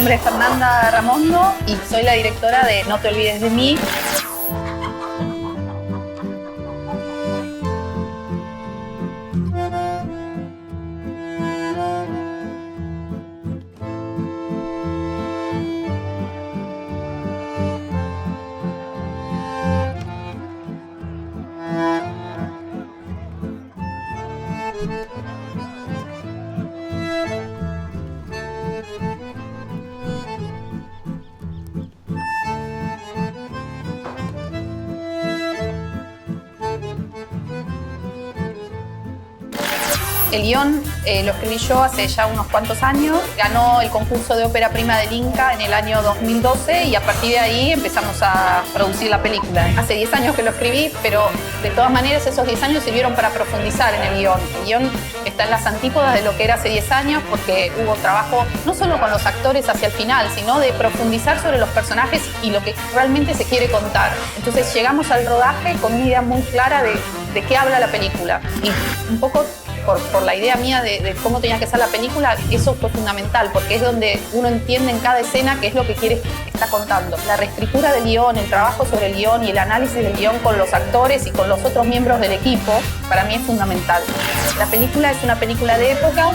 nombre es Fernanda Ramondo y soy la directora de No te olvides de mí. El guión lo escribí yo hace ya unos cuantos años. Ganó el concurso de ópera prima del Inca en el año 2012 y a partir de ahí empezamos a producir la película. Hace 10 años que lo escribí, pero de todas maneras esos 10 años sirvieron para profundizar en el guión. El guión está en las antípodas de lo que era hace 10 años porque hubo trabajo no solo con los actores hacia el final, sino de profundizar sobre los personajes y lo que realmente se quiere contar. Entonces llegamos al rodaje con una idea muy clara de qué habla la película. Y un poco por la idea mía de cómo tenía que ser la película, eso fue fundamental, porque es donde uno entiende en cada escena qué es lo que está contando. La reescritura del guión, el trabajo sobre el guión y el análisis del guión con los actores y con los otros miembros del equipo, para mí es fundamental. La película es una película de época,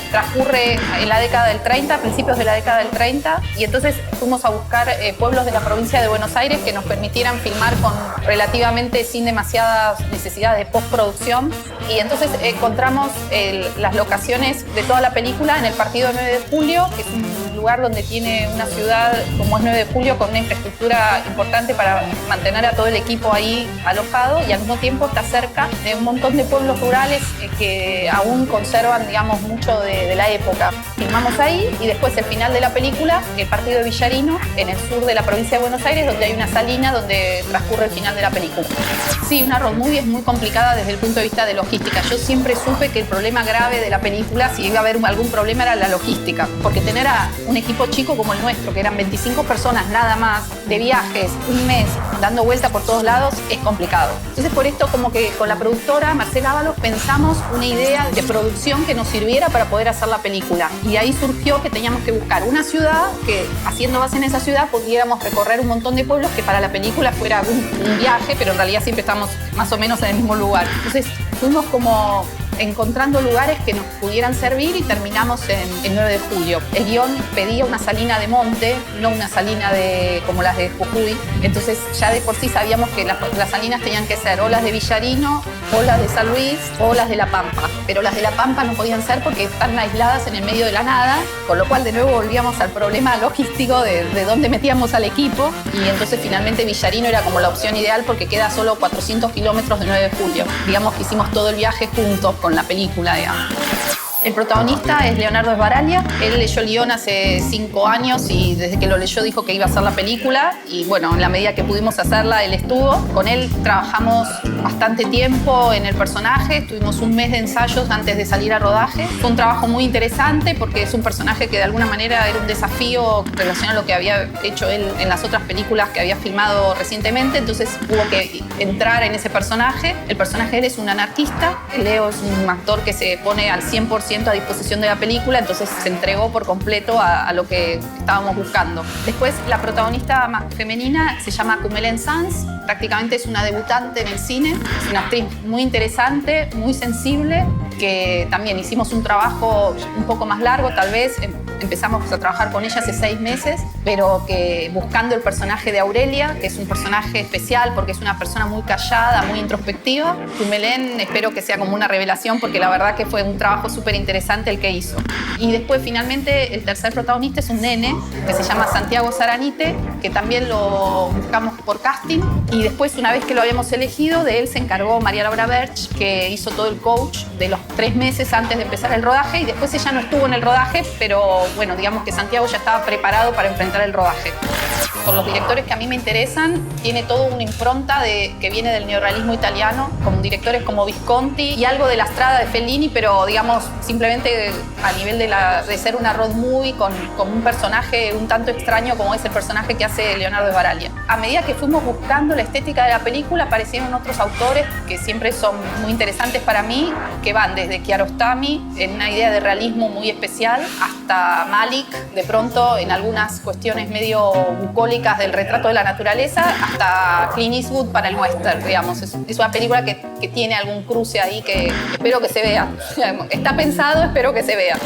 transcurre en la década del 30, principios de la década del 30, y entonces fuimos a buscar pueblos de la provincia de Buenos Aires que nos permitieran filmar relativamente sin demasiadas necesidades de postproducción, y entonces encontramos las locaciones de toda la película en el partido 9 de Julio, que es un lugar donde tiene una ciudad como es 9 de Julio con una infraestructura importante para mantener a todo el equipo ahí alojado, y al mismo tiempo está cerca de un montón de pueblos rurales que aún conservan, digamos, mucho de la época. Filmamos ahí y después el final de la película, el partido de Villarino, en el sur de la provincia de Buenos Aires, donde hay una salina donde transcurre el final de la película. Sí, una road movie es muy complicada desde el punto de vista de logística. Yo siempre supe que el problema grave de la película, si iba a haber algún problema, era la logística, porque tener a un equipo chico como el nuestro, que eran 25 personas nada más, de viajes, un mes, dando vuelta por todos lados, es complicado. Entonces por esto como que con la productora Marcela Ábalos pensamos una idea de producción que nos sirviera para poder hacer la película. Y ahí surgió que teníamos que buscar una ciudad que, haciendo base en esa ciudad, pudiéramos recorrer un montón de pueblos que para la película fuera un viaje, pero en realidad siempre estamos más o menos en el mismo lugar. Entonces fuimos como encontrando lugares que nos pudieran servir y terminamos en 9 de Julio. El guión pedía una salina de monte, no una salina como las de Jujuy. Entonces ya de por sí sabíamos que las salinas tenían que ser o las de Villarino, o las de San Luis, o las de La Pampa. Pero las de La Pampa no podían ser porque están aisladas en el medio de la nada, con lo cual de nuevo volvíamos al problema logístico de dónde metíamos al equipo, y entonces finalmente Villarino era como la opción ideal porque queda solo 400 kilómetros de 9 de Julio. Digamos que hicimos todo el viaje juntos con la película, digamos. El protagonista es Leonardo Sbaraglia. Él leyó el guión hace 5 años y desde que lo leyó dijo que iba a hacer la película, y bueno, en la medida que pudimos hacerla, él estuvo. Con él trabajamos bastante tiempo en el personaje, tuvimos un mes de ensayos antes de salir a rodaje. Fue un trabajo muy interesante porque es un personaje que de alguna manera era un desafío relacionado a lo que había hecho él en las otras películas que había filmado recientemente, entonces hubo que entrar en ese personaje. El personaje de él es un anarquista, Leo es un actor que se pone al 100% a disposición de la película, entonces se entregó por completo a lo que estábamos buscando. Después la protagonista femenina se llama Kumelén Sanz, prácticamente es una debutante en el cine, es una actriz muy interesante, muy sensible, que también hicimos un trabajo un poco más largo, tal vez empezamos a trabajar con ella hace 6 meses, pero que buscando el personaje de Aurelia, que es un personaje especial porque es una persona muy callada, muy introspectiva. Kumelén espero que sea como una revelación porque la verdad que fue un trabajo súper interesante el que hizo. Y después finalmente el tercer protagonista es un nene que se llama Santiago Zaranite, que también lo buscamos por casting, y después una vez que lo habíamos elegido, de él se encargó María Laura Berch, que hizo todo el coach de los 3 meses antes de empezar el rodaje, y después ella no estuvo en el rodaje, pero bueno, digamos que Santiago ya estaba preparado para enfrentar el rodaje. por los directores que a mí me interesan, tiene toda una impronta que viene del neorrealismo italiano, con directores como Visconti y algo de la Strada de Fellini, pero digamos simplemente a nivel de ser una road movie con un personaje un tanto extraño como es el personaje que hace Leonardo Sbaraglia. A medida que fuimos buscando la estética de la película, aparecieron otros autores que siempre son muy interesantes para mí, que van desde Kiarostami, en una idea de realismo muy especial, hasta Malik, de pronto en algunas cuestiones medio bucólicas del retrato de la naturaleza, hasta Clint Eastwood para el western, digamos. Es una película que tiene algún cruce ahí que espero que se vea. Está pensado, espero que se vea.